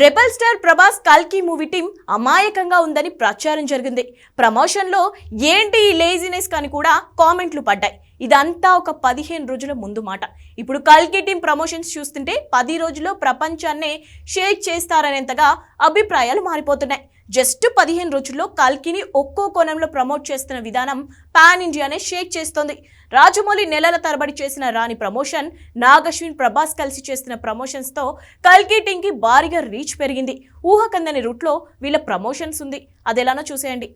Rebel star Prabhas కల్కి movie team అమాయకంగా ఉందని ప్రచారం జరిగింది. ప్రమోషన్లో ఏంటి ఈ లేజినెస్ అని కూడా కామెంట్లు పడ్డాయి. ఇదంతా ఒక 15 రోజుల ముందు మాట. ఇప్పుడు కల్కి టీం ప్రమోషన్స్ చూస్తుంటే 10 రోజుల్లో ప్రపంచాన్నే షేక్ చేస్తారనేంతగా అభిప్రాయాలు మారిపోతున్నాయి. జస్ట్ 15 రోజుల్లో కల్కిని ఒక్కో కోణంలో ప్రమోట్ చేస్తున్న విధానం పాన్ ఇండియానే షేక్ చేస్తోంది. రాజమౌళి నెలల తరబడి చేసిన రాని ప్రమోషన్, నాగ్ అశ్విన్ ప్రభాస్ కలిసి చేస్తున్న ప్రమోషన్స్తో కల్కి టీంకి భారీగా రీచ్ పెరిగింది. ఊహకందని రూట్లో వీళ్ళ ప్రమోషన్స్ ఉంది. అదెలానో చూసేయండి.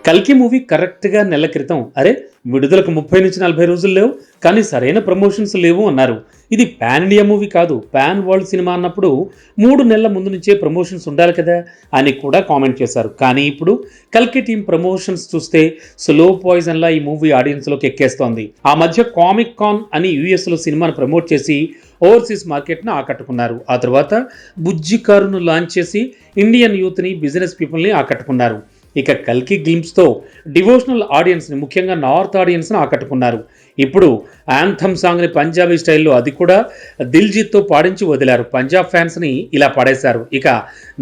కల్కి మూవీ కరెక్ట్గా నెల క్రితం విడుదలకు 30 నుంచి 40 రోజులు లేవు, కానీ సరైన ప్రమోషన్స్ లేవు అన్నారు. ఇది పాన్ ఇండియా మూవీ కాదు, పాన్ వరల్డ్ సినిమా అన్నప్పుడు 3 నెలల ముందు నుంచే ప్రమోషన్స్ ఉండాలి కదా అని కూడా కామెంట్ చేశారు. కానీ ఇప్పుడు కల్కి టీం ప్రమోషన్స్ చూస్తే స్లో పాయిజన్లా ఈ మూవీ ఆడియన్స్లోకి ఎక్కేస్తోంది. ఆ మధ్య కామిక్ కాన్ అని యూఎస్లో సినిమాను ప్రమోట్ చేసి ఓవర్సీస్ మార్కెట్ను ఆకట్టుకున్నారు. ఆ తర్వాత బుజ్జి కారును లాంచ్ చేసి ఇండియన్ యూత్ని, బిజినెస్ పీపుల్ని ఆకట్టుకున్నారు. ఇక కల్కి గ్లింప్స్తో డివోషనల్ ఆడియన్స్ని, ముఖ్యంగా నార్త్ ఆడియన్స్ని ఆకట్టుకున్నారు. ఇప్పుడు యాంథమ్ సాంగ్ని పంజాబీ స్టైల్లో, అది కూడా దిల్జీత్తో పాడించి వదిలారు. పంజాబ్ ఫ్యాన్స్ని ఇలా పాడేశారు. ఇక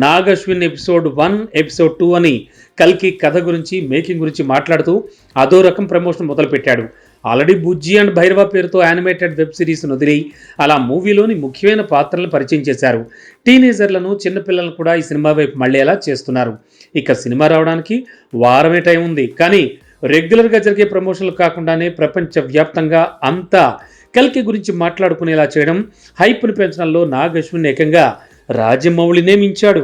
నాగ్ అశ్విన్ ఎపిసోడ్ 1, ఎపిసోడ్ 2 అని కల్కి కథ గురించి, మేకింగ్ గురించి మాట్లాడుతూ అదో రకం ప్రమోషన్ మొదలుపెట్టాడు. ఆల్రెడీ బుజ్జి అండ్ భైరవ పేరుతో యానిమేటెడ్ వెబ్ సిరీస్ను వదిలి అలా మూవీలోని ముఖ్యమైన పాత్రలను పరిచయం చేశారు. టీనేజర్లను, చిన్నపిల్లలను కూడా ఈ సినిమా వైపు మళ్ళేలా చేస్తున్నారు. ఇక సినిమా రావడానికి వారమే టైం ఉంది, కానీ రెగ్యులర్గా జరిగే ప్రమోషన్లు కాకుండానే ప్రపంచవ్యాప్తంగా అంతా కల్కి గురించి మాట్లాడుకునేలా చేయడం, హైప్ను పెంచడంలో నాగ్ అశ్విన్ ఏకంగా రాజమౌళినే మించాడు.